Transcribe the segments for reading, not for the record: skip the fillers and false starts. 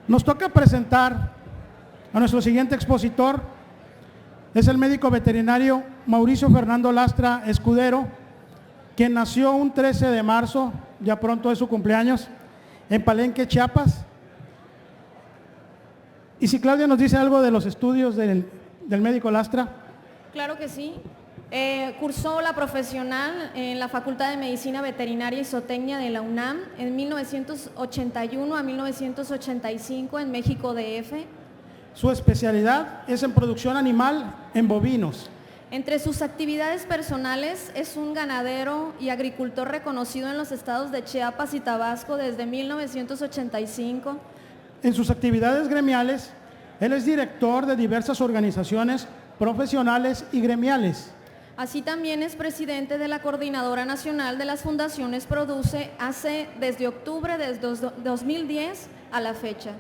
Nos toca presentar a nuestro siguiente expositor. Es el médico veterinario Mauricio Fernando Lastra Escudero, quien nació un 13 de marzo, ya pronto es su cumpleaños, en Palenque, Chiapas. Y si Claudia nos dice algo de los estudios del médico Lastra. Claro que sí. Cursó la profesional en la Facultad de Medicina Veterinaria y Zootecnia de la UNAM en 1981 a 1985 en México DF. Su especialidad es en producción animal en bovinos. Entre sus actividades personales es un ganadero y agricultor reconocido en los estados de Chiapas y Tabasco desde 1985. En sus actividades gremiales, él es director de diversas organizaciones profesionales y gremiales. Así también es presidente de la Coordinadora Nacional de las Fundaciones Produce desde octubre de 2010 a la fecha.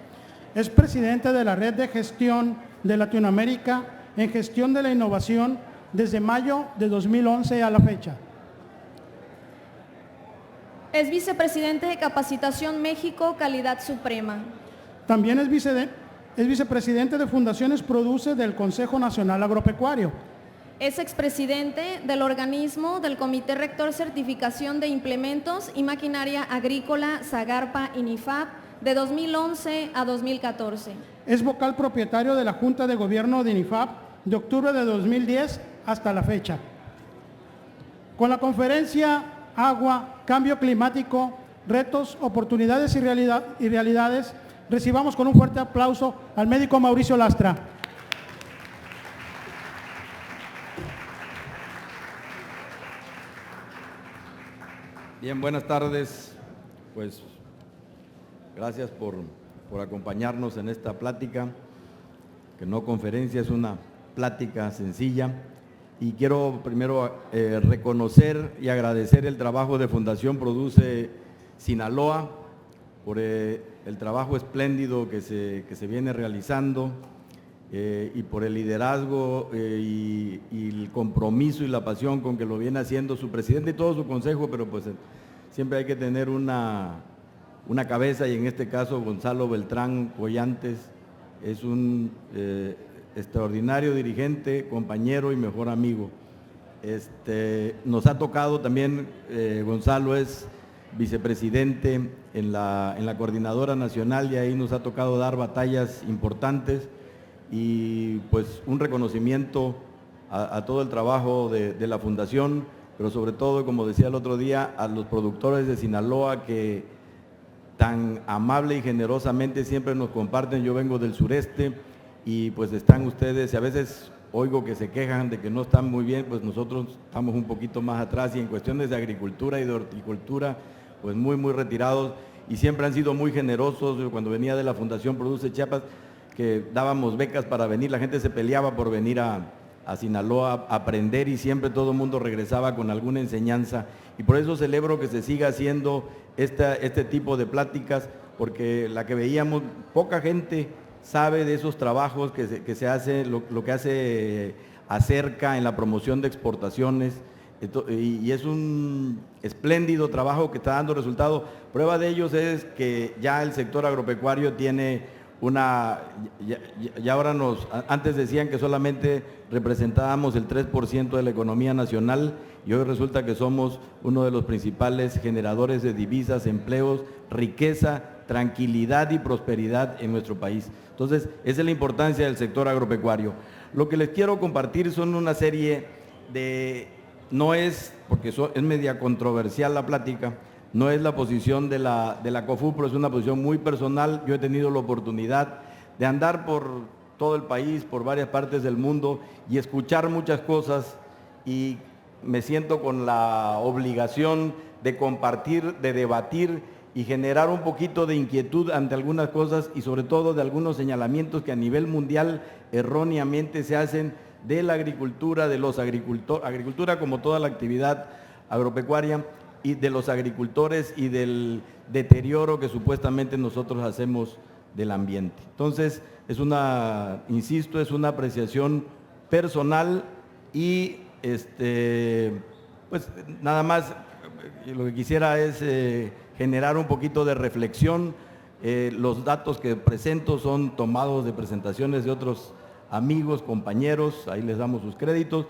Es presidente de la Red de Gestión de Latinoamérica en Gestión de la Innovación desde mayo de 2011 a la fecha. Es vicepresidente de Capacitación México Calidad Suprema. También es vicepresidente de Fundaciones Produce del Consejo Nacional Agropecuario. Es expresidente del organismo del Comité Rector Certificación de Implementos y Maquinaria Agrícola Zagarpa INIFAP de 2011 a 2014. Es vocal propietario de la Junta de Gobierno de INIFAP de octubre de 2010 hasta la fecha. Con la conferencia Agua, Cambio Climático, Retos, Oportunidades y Realidades, recibamos con un fuerte aplauso al médico Mauricio Lastra. Bien, buenas tardes. Pues gracias por acompañarnos en esta plática, que no conferencia, es una plática sencilla. Y quiero primero reconocer y agradecer el trabajo de Fundación Produce Sinaloa por el trabajo espléndido que se viene realizando y por el liderazgo y el compromiso y la pasión con que lo viene haciendo su presidente y todo su consejo, pero pues siempre hay que tener una cabeza, y en este caso Gonzalo Beltrán Collantes es un extraordinario dirigente, compañero y mejor amigo. Nos ha tocado también, Gonzalo es vicepresidente en la Coordinadora Nacional, y ahí nos ha tocado dar batallas importantes, y pues un reconocimiento a todo el trabajo de la Fundación, pero sobre todo, como decía el otro día, a los productores de Sinaloa que tan amable y generosamente siempre nos comparten. Yo vengo del sureste y pues están ustedes, y a veces oigo que se quejan de que no están muy bien, pues nosotros estamos un poquito más atrás, y en cuestiones de agricultura y de horticultura, pues muy retirados, y siempre han sido muy generosos. Yo, cuando venía de la Fundación Produce Chiapas, que dábamos becas para venir, la gente se peleaba por venir a Sinaloa a aprender, y siempre todo el mundo regresaba con alguna enseñanza, y por eso celebro que se siga haciendo este tipo de pláticas, porque la que veíamos, poca gente sabe de esos trabajos que se hace, lo que hace Acerca en la promoción de exportaciones, y es un espléndido trabajo que está dando resultado. Prueba de ellos es que ya el sector agropecuario tiene ya ahora antes decían que solamente representábamos el 3% de la economía nacional, y hoy resulta que somos uno de los principales generadores de divisas, empleos, riqueza, tranquilidad y prosperidad en nuestro país. Entonces, esa es la importancia del sector agropecuario. Lo que les quiero compartir son una serie no es, porque es media controversial la plática, no es la posición de la COFU, pero es una posición muy personal. Yo he tenido la oportunidad de andar por todo el país, por varias partes del mundo, y escuchar muchas cosas, y me siento con la obligación de compartir, de debatir y generar un poquito de inquietud ante algunas cosas, y sobre todo de algunos señalamientos que a nivel mundial erróneamente se hacen de la agricultura, de los agricultura como toda la actividad agropecuaria, y de los agricultores, y del deterioro que supuestamente nosotros hacemos del ambiente. Entonces, insisto, es una apreciación personal, y pues nada más lo que quisiera es generar un poquito de reflexión. Los datos que presento son tomados de presentaciones de otros amigos, compañeros, ahí les damos sus créditos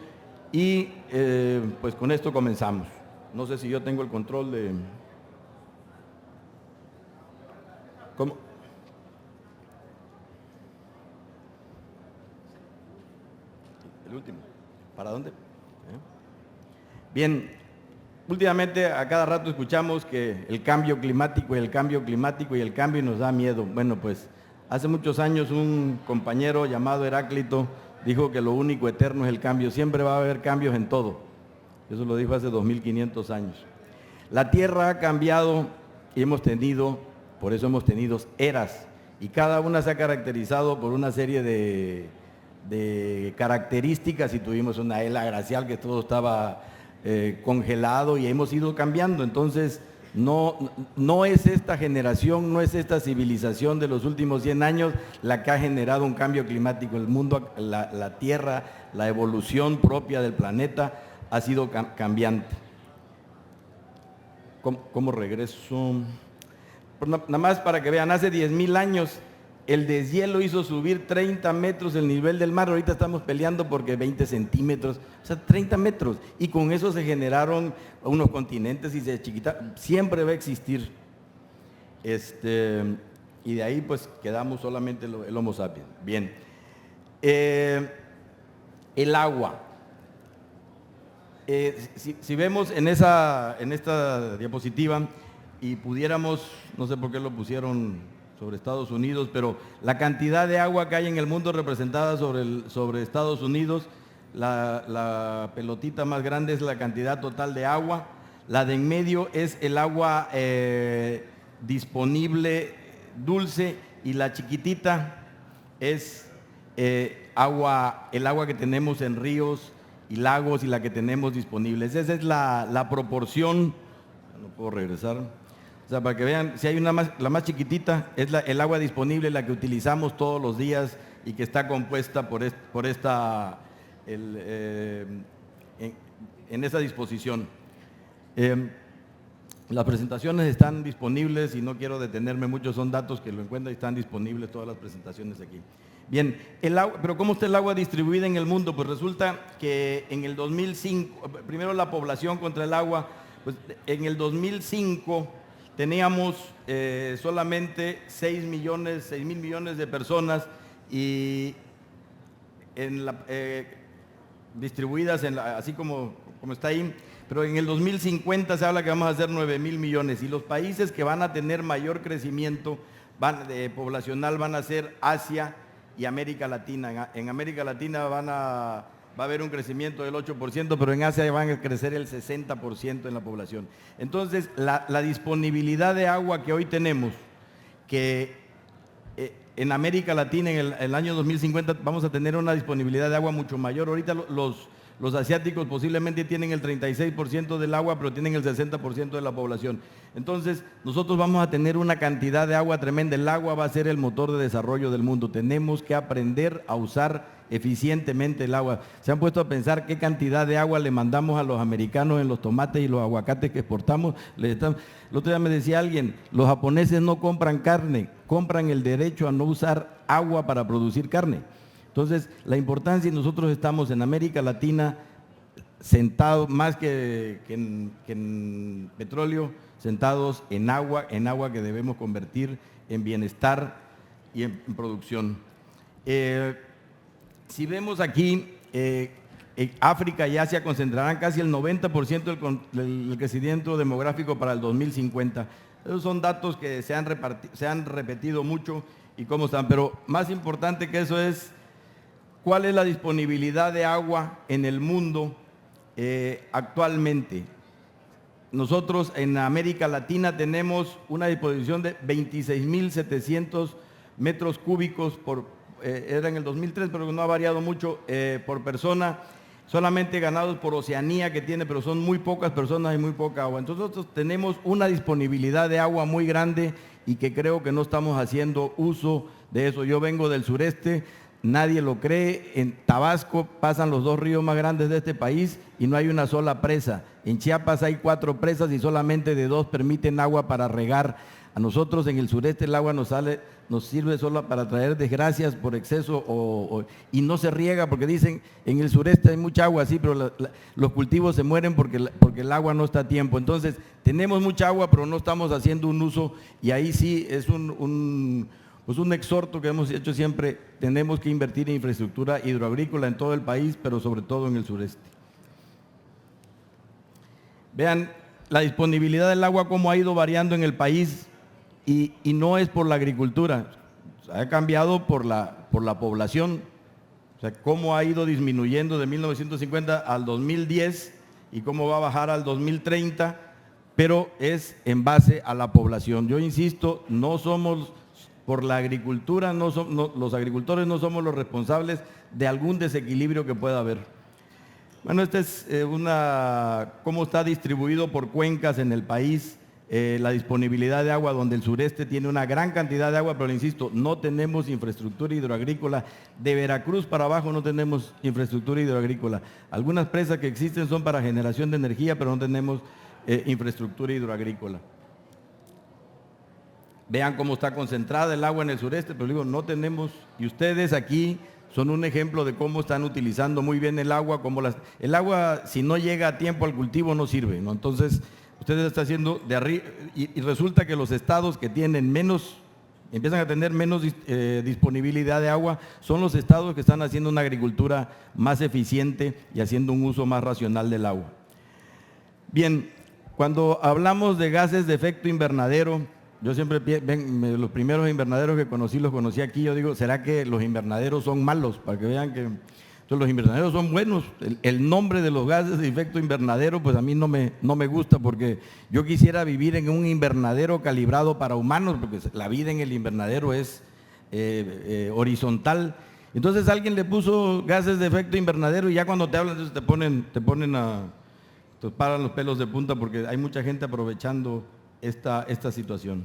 y pues con esto comenzamos. No sé si yo tengo el control de... ¿Cómo? El último. ¿Para dónde? Bien, últimamente a cada rato escuchamos que el cambio climático y el cambio climático y el cambio nos da miedo. Bueno, pues hace muchos años un compañero llamado Heráclito dijo que lo único eterno es el cambio. Siempre va a haber cambios en todo. Eso lo dijo hace 2500 años. La Tierra ha cambiado y por eso hemos tenido eras. Y cada una se ha caracterizado por una serie de características, y tuvimos una era glacial que todo estaba congelado y hemos ido cambiando. Entonces no es esta generación, no es esta civilización de los últimos 100 años la que ha generado un cambio climático. El mundo, la Tierra, la evolución propia del planeta ha sido cambiante. ¿Cómo regreso? Nada más para que vean, hace 10,000 años el deshielo hizo subir 30 metros el nivel del mar. Ahorita estamos peleando porque 20 centímetros, o sea, 30 metros. Y con eso se generaron unos continentes y se chiquitaron. Siempre va a existir. Y de ahí pues quedamos solamente el Homo sapiens. Bien. El agua. Si vemos en esta diapositiva y pudiéramos, no sé por qué lo pusieron sobre Estados Unidos, pero la cantidad de agua que hay en el mundo representada sobre Estados Unidos, la pelotita más grande es la cantidad total de agua, la de en medio es el agua disponible dulce y la chiquitita es el agua que tenemos en ríos y lagos y la que tenemos disponibles. Esa es la proporción. No puedo regresar. O sea, para que vean, si hay la más chiquitita, es el agua disponible, la que utilizamos todos los días y que está compuesta en esa disposición. Las presentaciones están disponibles y no quiero detenerme mucho, son datos que lo encuentran y están disponibles todas las presentaciones aquí. Bien, pero ¿cómo está el agua distribuida en el mundo? Pues resulta que en el 2005, primero la población contra el agua, pues en el 2005 teníamos solamente 6,000 millones de personas y distribuidas así como está ahí, pero en el 2050 se habla que vamos a ser 9,000 millones y los países que van a tener mayor crecimiento poblacional van a ser Asia y América Latina. En América Latina va a haber un crecimiento del 8%, pero en Asia van a crecer el 60% en la población. Entonces, la disponibilidad de agua que hoy tenemos, que en América Latina en el año 2050 vamos a tener una disponibilidad de agua mucho mayor. Ahorita los asiáticos posiblemente tienen el 36% del agua, pero tienen el 60% de la población. Entonces, nosotros vamos a tener una cantidad de agua tremenda. El agua va a ser el motor de desarrollo del mundo. Tenemos que aprender a usar eficientemente el agua. ¿Se han puesto a pensar qué cantidad de agua le mandamos a los americanos en los tomates y los aguacates que exportamos? El otro día me decía alguien, los japoneses no compran carne, compran el derecho a no usar agua para producir carne. Entonces, la importancia, y nosotros estamos en América Latina sentados, más que en petróleo, sentados en agua que debemos convertir en bienestar y en producción. Si vemos aquí, África y Asia concentrarán casi el 90% del crecimiento demográfico para el 2050. Esos son datos que se han repetido mucho y cómo están, pero más importante que eso es cuál es la disponibilidad de agua en el mundo actualmente. Nosotros en América Latina tenemos una disposición de 26,700 metros cúbicos era en el 2003, pero no ha variado mucho por persona, solamente ganados por Oceanía que tiene, pero son muy pocas personas y muy poca agua. Entonces nosotros tenemos una disponibilidad de agua muy grande y que creo que no estamos haciendo uso de eso. Yo vengo del sureste, nadie lo cree, en Tabasco pasan los 2 ríos más grandes de este país y no hay una sola presa. En Chiapas hay 4 presas y solamente de 2 permiten agua para regar A nosotros en el sureste el agua nos sirve solo para traer desgracias por exceso y no se riega, porque dicen en el sureste hay mucha agua, sí, pero los cultivos se mueren porque el agua no está a tiempo. Entonces tenemos mucha agua, pero no estamos haciendo un uso, y ahí sí es un exhorto que hemos hecho siempre: tenemos que invertir en infraestructura hidroagrícola en todo el país, pero sobre todo en el sureste. Vean la disponibilidad del agua, cómo ha ido variando en el país, y no es por la agricultura, ha cambiado por la población. O sea, cómo ha ido disminuyendo de 1950 al 2010 y cómo va a bajar al 2030, pero es en base a la población. Yo insisto, no somos por la agricultura, los agricultores no somos los responsables de algún desequilibrio que pueda haber. Bueno, esta es cómo está distribuido por cuencas en el país, la disponibilidad de agua, donde el sureste tiene una gran cantidad de agua, pero insisto, no tenemos infraestructura hidroagrícola. De Veracruz para abajo no tenemos infraestructura hidroagrícola. Algunas presas que existen son para generación de energía, pero no tenemos infraestructura hidroagrícola. Vean cómo está concentrada el agua en el sureste, pero digo, no tenemos, y ustedes aquí son un ejemplo de cómo están utilizando muy bien el agua. El agua, si no llega a tiempo al cultivo, no sirve, ¿no? Entonces, ustedes están haciendo de arriba, y resulta que los estados que tienen empiezan a tener menos disponibilidad de agua, son los estados que están haciendo una agricultura más eficiente y haciendo un uso más racional del agua. Bien, cuando hablamos de gases de efecto invernadero, yo siempre, los primeros invernaderos que los conocí aquí, yo digo, ¿será que los invernaderos son malos? Para que vean que entonces, los invernaderos son buenos. El nombre de los gases de efecto invernadero, pues a mí no me gusta, porque yo quisiera vivir en un invernadero calibrado para humanos, porque la vida en el invernadero es horizontal. Entonces alguien le puso gases de efecto invernadero, y ya cuando te hablan, entonces te paran los pelos de punta, porque hay mucha gente aprovechando esta situación.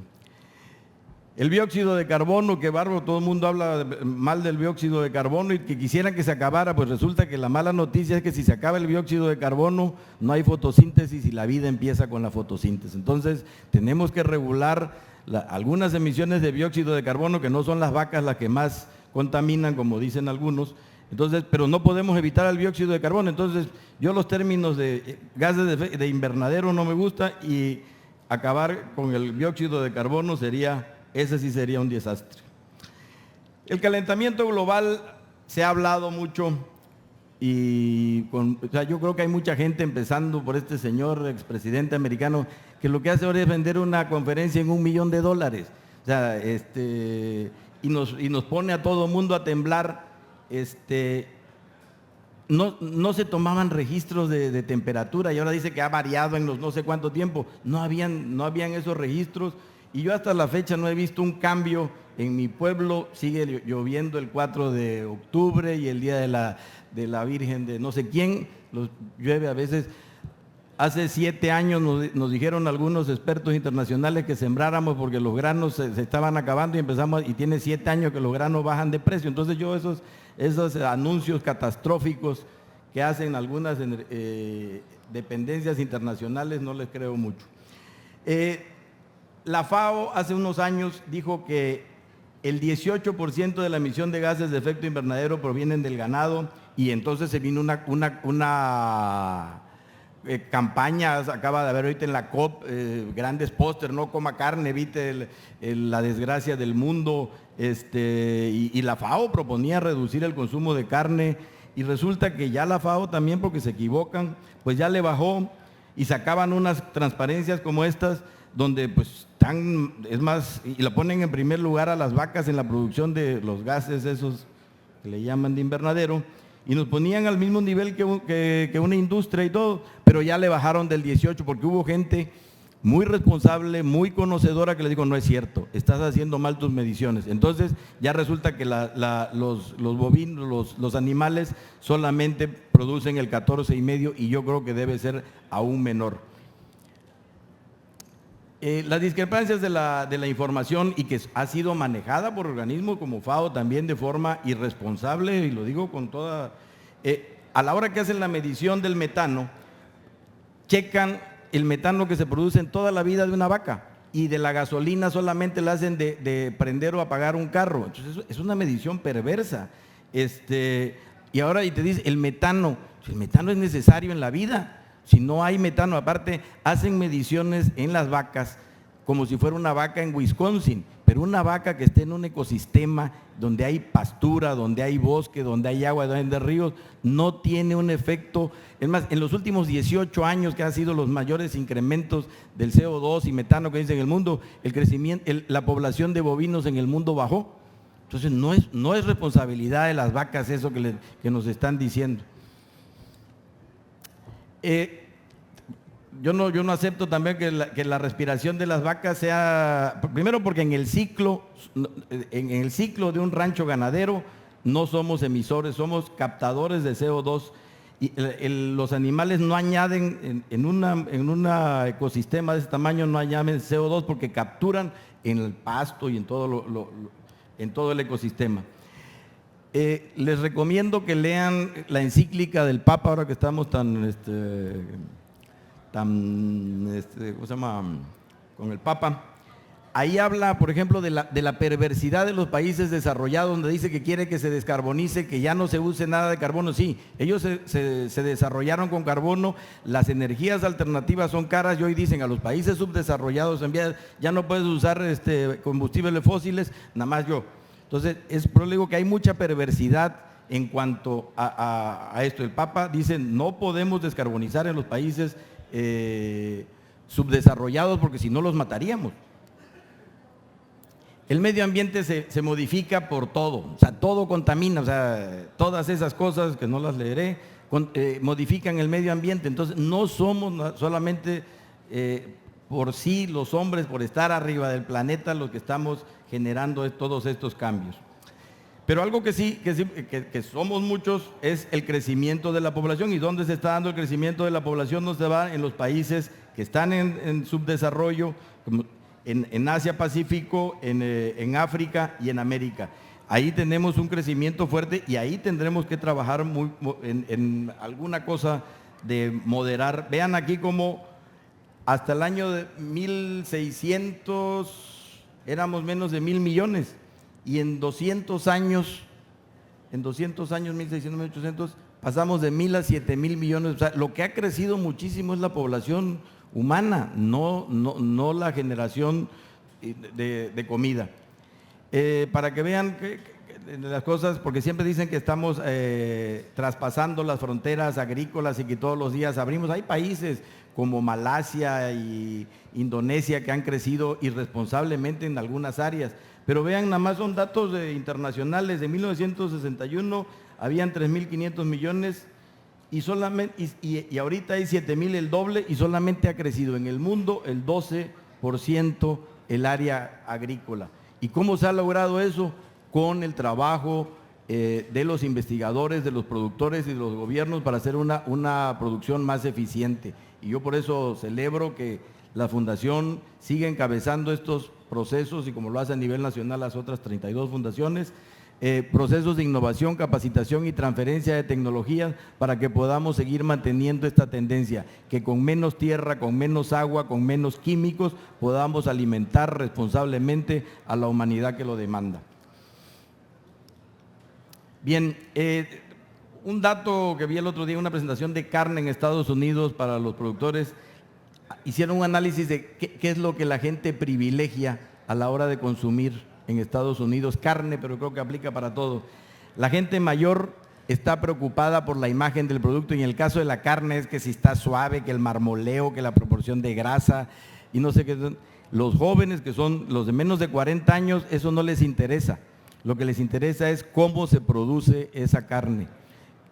El dióxido de carbono, que bárbaro, todo el mundo habla mal del dióxido de carbono y que quisieran que se acabara. Pues resulta que la mala noticia es que si se acaba el dióxido de carbono, no hay fotosíntesis, y la vida empieza con la fotosíntesis. Entonces tenemos que regular algunas emisiones de dióxido de carbono, que no son las vacas las que más contaminan, como dicen algunos. Entonces, pero no podemos evitar el dióxido de carbono. Entonces, yo los términos de gases de invernadero no me gusta, y acabar con el dióxido de carbono ese sí sería un desastre. El calentamiento global se ha hablado mucho, y yo creo que hay mucha gente, empezando por este señor expresidente americano, que lo que hace ahora es vender una conferencia en $1 millón. O sea, y nos pone a todo mundo a temblar. No se tomaban registros de temperatura, y ahora dice que ha variado en los no sé cuánto tiempo. No habían esos registros, y yo hasta la fecha no he visto un cambio. En mi pueblo sigue lloviendo el 4 de octubre y el día de la Virgen de no sé quién, llueve a veces. Hace 7 años nos dijeron algunos expertos internacionales que sembráramos, porque los granos se estaban acabando, y tiene 7 años que los granos bajan de precio. Entonces yo esos anuncios catastróficos que hacen algunas dependencias internacionales no les creo mucho. La FAO hace unos años dijo que el 18% de la emisión de gases de efecto invernadero provienen del ganado, y entonces se vino una campaña, acaba de haber ahorita en la COP, grandes póster: no coma carne, evite la desgracia del mundo, y la FAO proponía reducir el consumo de carne, y resulta que ya la FAO también, porque se equivocan, pues ya le bajó, y sacaban unas transparencias como estas, donde pues es más, y la ponen en primer lugar a las vacas en la producción de los gases esos que le llaman de invernadero, y nos ponían al mismo nivel que una industria y todo, pero ya le bajaron del 18, porque hubo gente muy responsable, muy conocedora, que le dijo: no es cierto, estás haciendo mal tus mediciones. Entonces ya resulta que los bovinos, los animales solamente producen el 14,5, y yo creo que debe ser aún menor. Las discrepancias de la información, y que ha sido manejada por organismos como FAO también de forma irresponsable, y lo digo con toda... a la hora que hacen la medición del metano, checan el metano que se produce en toda la vida de una vaca. y de la gasolina solamente la hacen de prender o apagar un carro. Entonces es una medición perversa. Y ahora y te dice, el metano es necesario en la vida. Si no hay metano, aparte hacen mediciones en las vacas como si fuera una vaca en Wisconsin, pero una vaca que esté en un ecosistema donde hay pastura, donde hay bosque, donde hay agua, donde hay ríos, no tiene un efecto. Es más, en los últimos 18 años, que han sido los mayores incrementos del CO2 y metano que dice en el mundo, el crecimiento, la población de bovinos en el mundo bajó. Entonces no es responsabilidad de las vacas eso que nos están diciendo. Yo no acepto también que la respiración de las vacas sea, primero porque en el ciclo de un rancho ganadero no somos emisores, somos captadores de CO2. Y los animales no añaden en un ecosistema de ese tamaño, no añaden CO2 porque capturan en el pasto y en todo el ecosistema. Les recomiendo que lean la encíclica del Papa, ahora que estamos ¿cómo se llama? Con el Papa. Ahí habla, por ejemplo, de la perversidad de los países desarrollados, donde dice que quiere que se descarbonice, que ya no se use nada de carbono. Sí, ellos se desarrollaron con carbono, las energías alternativas son caras y hoy dicen a los países subdesarrollados, ya no puedes usar combustibles fósiles, nada más yo. Entonces, por eso digo que hay mucha perversidad en cuanto a esto. El Papa dice, no podemos descarbonizar en los países subdesarrollados porque si no los mataríamos. El medio ambiente se modifica por todo, o sea, todo contamina, o sea, todas esas cosas que no las leeré, modifican el medio ambiente. Entonces, no somos solamente por sí los hombres, por estar arriba del planeta, los que estamos generando todos estos cambios. Pero algo que somos muchos es el crecimiento de la población. ¿Y dónde se está dando el crecimiento de la población? No se va en los países que están en subdesarrollo, como en Asia Pacífico, en África y en América. Ahí tenemos un crecimiento fuerte y ahí tendremos que trabajar en alguna cosa de moderar. Vean aquí como hasta el año de 1600 éramos menos de 1,000 millones y en 200 años, 1600, 1800, pasamos de 1,000 a 7,000 millones. O sea, lo que ha crecido muchísimo es la población humana, no la generación de comida. Para que vean las cosas, porque siempre dicen que estamos traspasando las fronteras agrícolas y que todos los días abrimos. Hay países como Malasia y Indonesia que han crecido irresponsablemente en algunas áreas, pero vean, nada más son datos internacionales. De 1961 habían 3,500 millones y ahorita hay 7,000, el doble, y solamente ha crecido en el mundo el 12% el área agrícola. ¿Y cómo se ha logrado eso? Con el trabajo de los investigadores, de los productores y de los gobiernos para hacer una producción más eficiente. Y yo por eso celebro que la Fundación siga encabezando estos procesos, y como lo hace a nivel nacional las otras 32 fundaciones, procesos de innovación, capacitación y transferencia de tecnologías para que podamos seguir manteniendo esta tendencia, que con menos tierra, con menos agua, con menos químicos, podamos alimentar responsablemente a la humanidad que lo demanda. Bien, un dato que vi el otro día, una presentación de carne en Estados Unidos para los productores, hicieron un análisis de qué es lo que la gente privilegia a la hora de consumir en Estados Unidos, carne, pero creo que aplica para todo. La gente mayor está preocupada por la imagen del producto, y en el caso de la carne es que si está suave, que el marmoleo, que la proporción de grasa y no sé qué. Los jóvenes, que son los de menos de 40 años, eso no les interesa. Lo que les interesa es cómo se produce esa carne.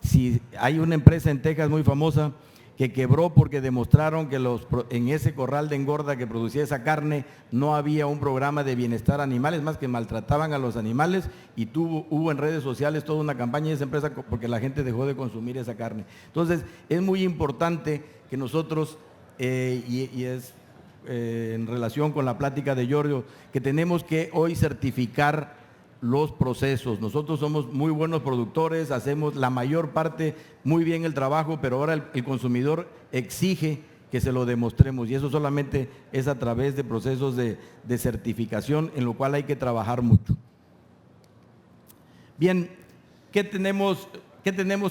Si hay una empresa en Texas muy famosa que quebró porque demostraron que en ese corral de engorda que producía esa carne no había un programa de bienestar animal, es más que maltrataban a los animales, y hubo en redes sociales toda una campaña de esa empresa porque la gente dejó de consumir esa carne. Entonces, es muy importante que nosotros, en relación con la plática de Giorgio, que tenemos que hoy certificar los procesos. Nosotros somos muy buenos productores, hacemos la mayor parte muy bien el trabajo, pero ahora el consumidor exige que se lo demostremos, y eso solamente es a través de procesos de certificación, en lo cual hay que trabajar mucho. Bien, ¿qué tenemos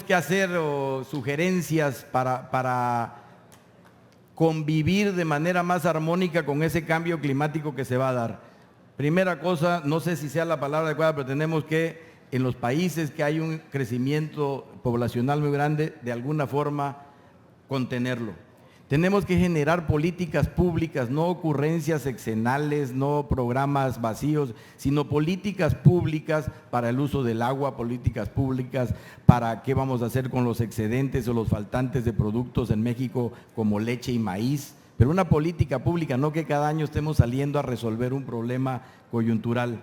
que hacer o sugerencias para convivir de manera más armónica con ese cambio climático que se va a dar? Primera cosa, no sé si sea la palabra adecuada, pero tenemos que, en los países que hay un crecimiento poblacional muy grande, de alguna forma contenerlo. Tenemos que generar políticas públicas, no ocurrencias sexenales, no programas vacíos, sino políticas públicas para el uso del agua, políticas públicas para qué vamos a hacer con los excedentes o los faltantes de productos en México como leche y maíz, pero una política pública, no que cada año estemos saliendo a resolver un problema coyuntural.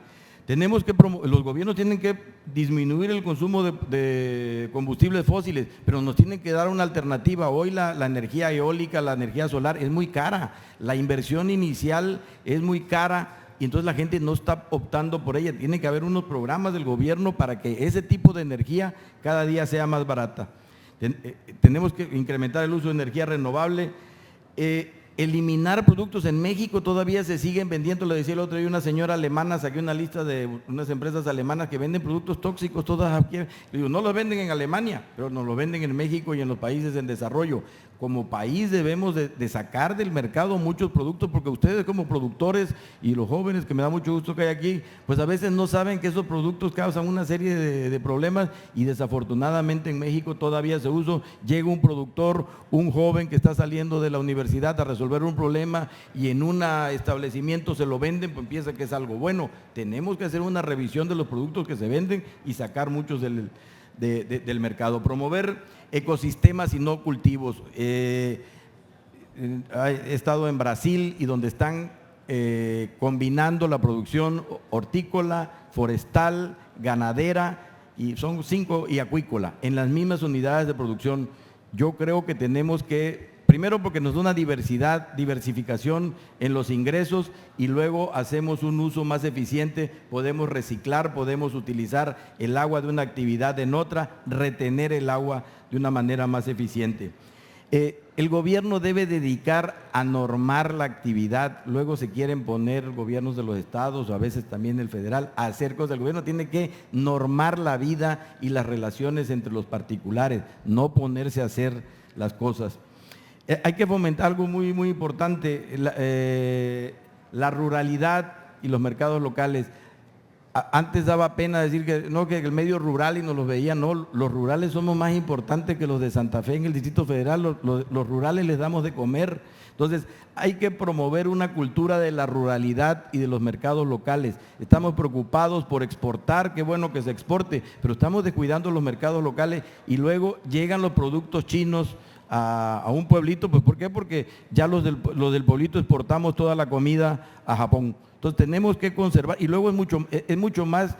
Los gobiernos tienen que disminuir el consumo de combustibles fósiles, pero nos tienen que dar una alternativa. Hoy la energía eólica, la energía solar es muy cara, la inversión inicial es muy cara y entonces la gente no está optando por ella. Tiene que haber unos programas del gobierno para que ese tipo de energía cada día sea más barata. Tenemos que incrementar el uso de energía renovable. Eliminar productos. En México todavía se siguen vendiendo, le decía el otro día una señora alemana, saqué una lista de unas empresas alemanas que venden productos tóxicos, todas aquí. Digo, no los venden en Alemania, pero nos los venden en México y en los países en desarrollo. Como país debemos de sacar del mercado muchos productos, porque ustedes como productores y los jóvenes, que me da mucho gusto que hay aquí, pues a veces no saben que esos productos causan una serie de problemas y desafortunadamente en México todavía se usa. Llega un productor, un joven que está saliendo de la universidad a resolver un problema y en un establecimiento se lo venden, pues piensa que es algo bueno. Tenemos que hacer una revisión de los productos que se venden y sacar muchos del mercado. Promover ecosistemas y no cultivos. He estado en Brasil y donde están combinando la producción hortícola, forestal, ganadera, y son 5, y acuícola, en las mismas unidades de producción. Yo creo que tenemos que, primero porque nos da una diversificación en los ingresos y luego hacemos un uso más eficiente, podemos reciclar, podemos utilizar el agua de una actividad en otra, retener el agua de una manera más eficiente. El gobierno debe dedicar a normar la actividad, luego se quieren poner gobiernos de los estados o a veces también el federal a hacer cosas. El gobierno tiene que normar la vida y las relaciones entre los particulares, no ponerse a hacer las cosas. Hay que fomentar algo muy, muy importante, la ruralidad y los mercados locales. Antes daba pena decir que no, que el medio rural y nos los veían, no, los rurales somos más importantes que los de Santa Fe en el Distrito Federal, los rurales les damos de comer. Entonces hay que promover una cultura de la ruralidad y de los mercados locales. Estamos preocupados por exportar, qué bueno que se exporte, pero estamos descuidando los mercados locales y luego llegan los productos chinos a un pueblito. Pues ¿por qué? Porque ya los del pueblito exportamos toda la comida a Japón. Entonces tenemos que conservar, y luego es mucho más.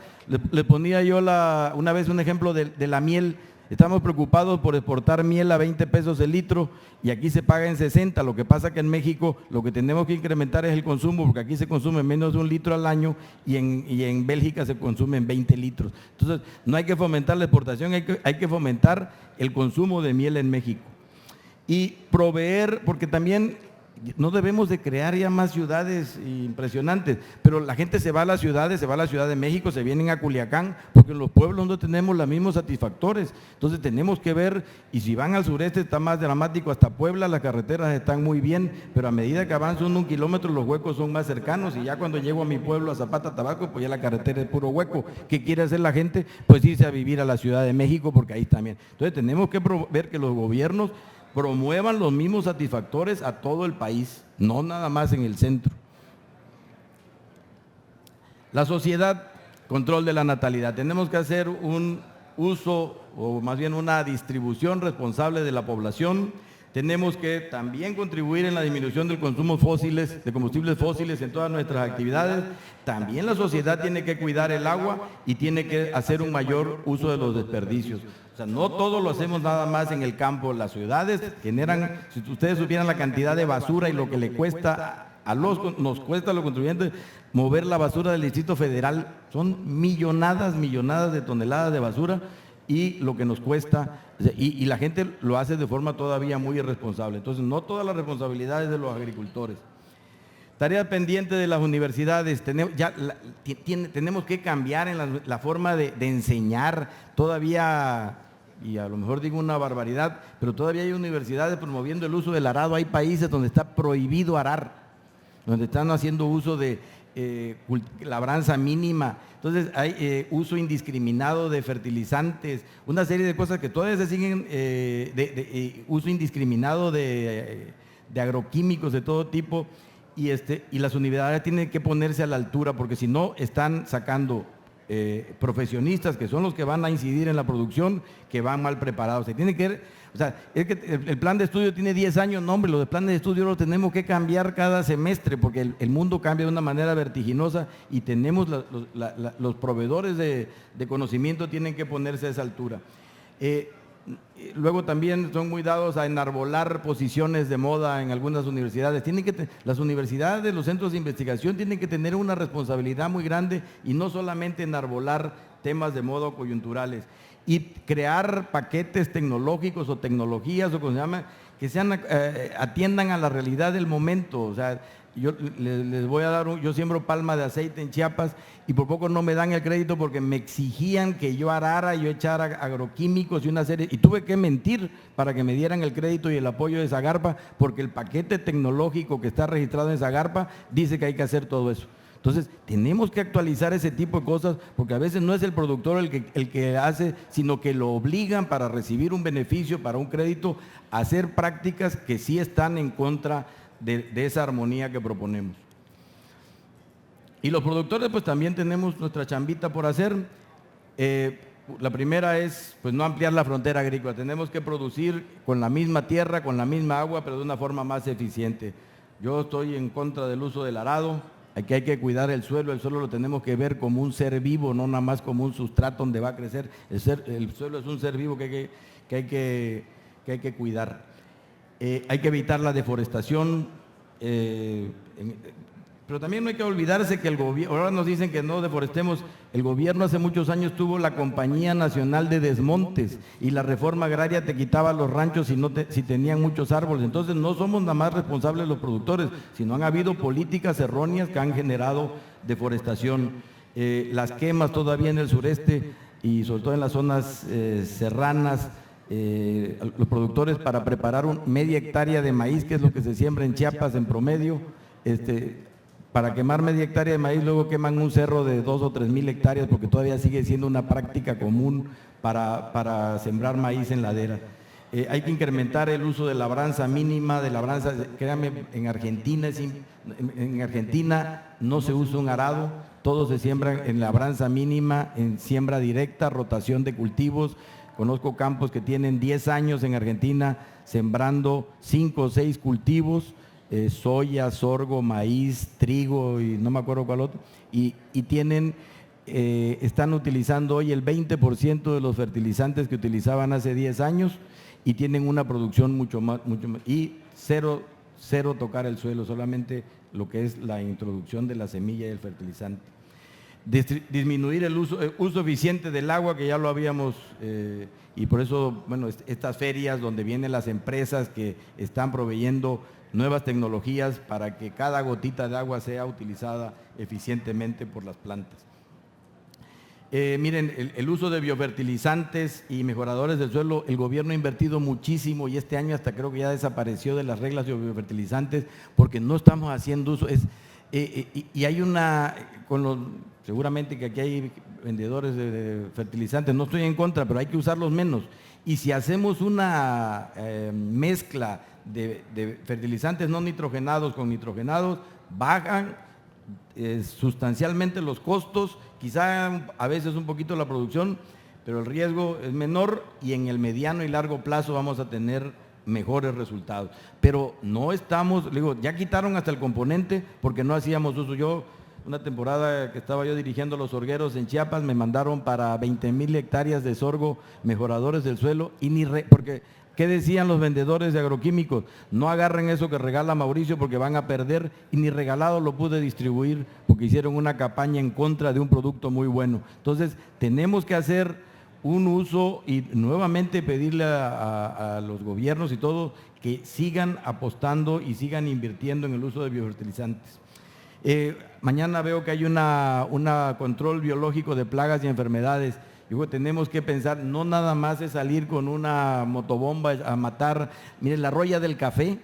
Le ponía yo una vez un ejemplo de la miel. Estamos preocupados por exportar miel a 20 pesos el litro y aquí se paga en 60. Lo que pasa que en México lo que tenemos que incrementar es el consumo, porque aquí se consume menos de 1 litro al año y en Bélgica se consumen 20 litros. Entonces no hay que fomentar la exportación, hay que fomentar el consumo de miel en México. Y proveer, porque también no debemos de crear ya más ciudades impresionantes, pero la gente se va a las ciudades, se va a la Ciudad de México, se vienen a Culiacán, porque en los pueblos no tenemos los mismos satisfactores. Entonces tenemos que ver, y si van al sureste está más dramático, hasta Puebla las carreteras están muy bien, pero a medida que avanzan 1 kilómetro los huecos son más cercanos, y ya cuando llego a mi pueblo, a Zapata, Tabasco, pues ya la carretera es puro hueco. ¿Qué quiere hacer la gente? Pues irse a vivir a la Ciudad de México, porque ahí también. Entonces tenemos que ver que los gobiernos promuevan los mismos satisfactores a todo el país, no nada más en el centro. La sociedad, control de la natalidad. Tenemos que hacer un uso, o más bien una distribución responsable de la población. Tenemos que también contribuir en la disminución del consumo de combustibles fósiles en todas nuestras actividades. También la sociedad tiene que cuidar el agua y tiene que hacer un mayor uso de los desperdicios. O sea, no todo lo hacemos nada más en el campo. Las ciudades generan, si ustedes supieran la cantidad de basura y lo que le cuesta nos cuesta a los contribuyentes mover la basura del Distrito Federal, son millonadas de toneladas de basura. y lo que nos cuesta, y la gente lo hace de forma todavía muy irresponsable. Entonces, no toda la responsabilidad es de los agricultores. Tarea pendiente de las universidades, tenemos que cambiar en la forma de enseñar todavía, y a lo mejor digo una barbaridad, pero todavía hay universidades promoviendo el uso del arado. Hay países donde está prohibido arar, donde están haciendo uso de labranza mínima. Entonces hay uso indiscriminado de fertilizantes, una serie de cosas que todavía se siguen, uso indiscriminado de agroquímicos de todo tipo, y las universidades tienen que ponerse a la altura, porque si no están sacando profesionistas que son los que van a incidir en la producción, que van mal preparados. Se tiene que, o sea, es que el plan de estudio tiene 10 años, no hombre, los planes de estudio los tenemos que cambiar cada semestre, porque el mundo cambia de una manera vertiginosa, y tenemos los proveedores de conocimiento tienen que ponerse a esa altura. Luego también son muy dados a enarbolar posiciones de moda en algunas universidades. Las universidades, los centros de investigación tienen que tener una responsabilidad muy grande, y no solamente enarbolar temas de moda o coyunturales, y crear paquetes tecnológicos o tecnologías o como se llama, que atiendan a la realidad del momento. O sea, yo les voy a dar, yo siembro palma de aceite en Chiapas, y por poco no me dan el crédito porque me exigían que yo arara, yo echara agroquímicos y una serie, y tuve que mentir para que me dieran el crédito y el apoyo de Zagarpa, porque el paquete tecnológico que está registrado en Zagarpa dice que hay que hacer todo eso. Entonces, tenemos que actualizar ese tipo de cosas, porque a veces no es el productor el que hace, sino que lo obligan para recibir un beneficio, para un crédito, a hacer prácticas que sí están en contra de esa armonía que proponemos. Y los productores pues también tenemos nuestra chambita por hacer. La primera es pues no ampliar la frontera agrícola. Tenemos que producir con la misma tierra, con la misma agua, pero de una forma más eficiente. Yo estoy en contra del uso del arado. Aquí hay que cuidar el suelo lo tenemos que ver como un ser vivo, no nada más como un sustrato donde va a crecer. El suelo es un ser vivo que hay que cuidar. Hay que evitar la deforestación, pero también no hay que olvidarse que el gobierno, ahora nos dicen que no deforestemos, el gobierno hace muchos años tuvo la Compañía Nacional de Desmontes, y la reforma agraria te quitaba los ranchos si tenían muchos árboles. Entonces no somos nada más responsables los productores, sino han habido políticas erróneas que han generado deforestación. Las quemas todavía en el sureste, y sobre todo en las zonas serranas, los productores para preparar media hectárea de maíz, que es lo que se siembra en Chiapas en promedio, para quemar media hectárea de maíz, luego queman un cerro de 2 o 3 mil hectáreas, porque todavía sigue siendo una práctica común para sembrar maíz en ladera. Hay que incrementar el uso de labranza mínima, créanme, en Argentina no se usa un arado, todo se siembra en labranza mínima, en siembra directa, rotación de cultivos. Conozco campos que tienen 10 años en Argentina sembrando 5 o 6 cultivos, soya, sorgo, maíz, trigo y no me acuerdo cuál otro, y están utilizando hoy el 20% de los fertilizantes que utilizaban hace 10 años, y tienen una producción mucho más, y cero tocar el suelo, solamente lo que es la introducción de la semilla y el fertilizante. Disminuir el uso eficiente del agua, que ya lo habíamos, y por eso, bueno, estas ferias donde vienen las empresas que están proveyendo nuevas tecnologías para que cada gotita de agua sea utilizada eficientemente por las plantas. Miren, el uso de biofertilizantes y mejoradores del suelo, el gobierno ha invertido muchísimo, y este año hasta creo que ya desapareció de las reglas de biofertilizantes, porque no estamos haciendo uso. Y hay seguramente que aquí hay vendedores de fertilizantes, no estoy en contra, pero hay que usarlos menos. Y si hacemos una mezcla de fertilizantes no nitrogenados con nitrogenados, bajan sustancialmente los costos, quizá a veces un poquito la producción, pero el riesgo es menor, y en el mediano y largo plazo vamos a tener mejores resultados. Pero no estamos, digo, ya quitaron hasta el componente porque no hacíamos uso. Yo, una temporada que estaba yo dirigiendo los sorgueros en Chiapas, me mandaron para 20,000 hectáreas de sorgo mejoradores del suelo, y porque ¿qué decían los vendedores de agroquímicos? No agarren eso que regala Mauricio porque van a perder, y ni regalado lo pude distribuir porque hicieron una campaña en contra de un producto muy bueno. Entonces, tenemos que hacer un uso y nuevamente pedirle a los gobiernos y todo que sigan apostando y sigan invirtiendo en el uso de biofertilizantes. Mañana veo que hay una control biológico de plagas y enfermedades. Digo, tenemos que pensar, no nada más es salir con una motobomba a matar. Mire, la roya del café,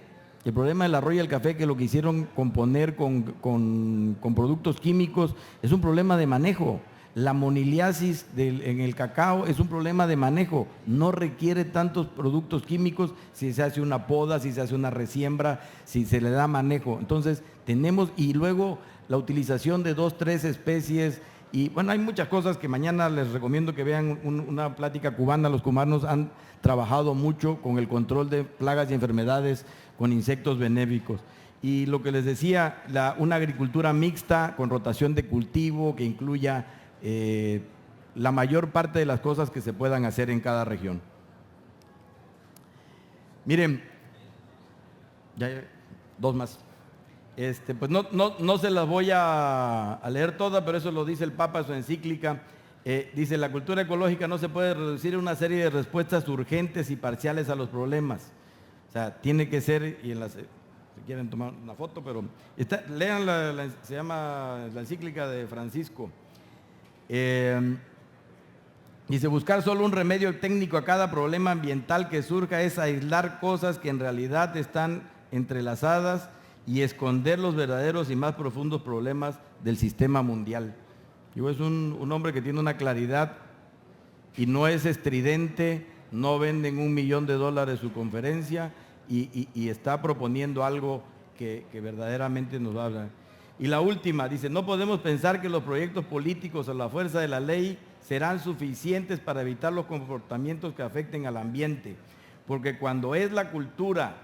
el problema de la roya del café, que lo quisieron componer con productos químicos, es un problema de manejo. La moniliasis en el cacao es un problema de manejo, no requiere tantos productos químicos si se hace una poda, si se hace una resiembra, si se le da manejo. Entonces tenemos, y luego la utilización de 2, 3 especies, y bueno, hay muchas cosas que mañana les recomiendo que vean una plática cubana. Los cubanos han trabajado mucho con el control de plagas y enfermedades con insectos benéficos. Y lo que les decía, una agricultura mixta con rotación de cultivo que incluya la mayor parte de las cosas que se puedan hacer en cada región. Miren, ya, 2 más. Pues no se las voy a leer todas, pero eso lo dice el Papa en su encíclica. Dice, la cultura ecológica no se puede reducir a una serie de respuestas urgentes y parciales a los problemas. O sea, tiene que ser, y si quieren tomar una foto, pero lean se llama la encíclica de Francisco. Dice, buscar solo un remedio técnico a cada problema ambiental que surja es aislar cosas que en realidad están entrelazadas y esconder los verdaderos y más profundos problemas del sistema mundial. Digo, es un hombre que tiene una claridad y no es estridente, no vende en $1 millón su conferencia y está proponiendo algo que verdaderamente nos va a hablar. Y la última, dice, no podemos pensar que los proyectos políticos o la fuerza de la ley serán suficientes para evitar los comportamientos que afecten al ambiente, porque cuando es la cultura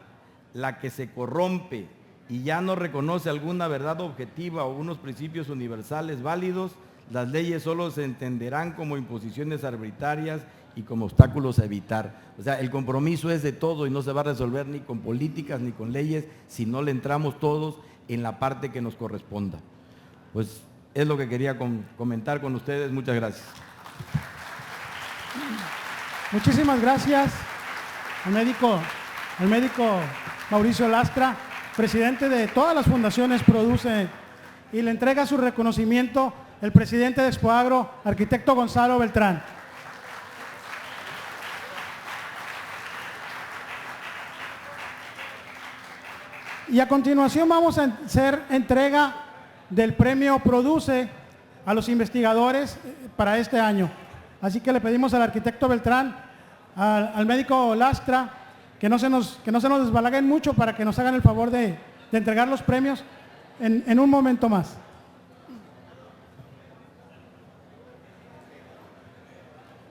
la que se corrompe y ya no reconoce alguna verdad objetiva o unos principios universales válidos, las leyes solo se entenderán como imposiciones arbitrarias y como obstáculos a evitar. O sea, el compromiso es de todo y no se va a resolver ni con políticas ni con leyes si no le entramos todos en la parte que nos corresponda. Pues es lo que quería comentar con ustedes. Muchas gracias. Muchísimas gracias al médico Mauricio Lastra, presidente de todas las fundaciones Produce, y le entrega su reconocimiento el presidente de Expoagro, arquitecto Gonzalo Beltrán. Y a continuación vamos a hacer entrega del premio Produce a los investigadores para este año. Así que le pedimos al arquitecto Beltrán, al médico Lastra, que no se nos desbalaguen mucho para que nos hagan el favor de entregar los premios en un momento más.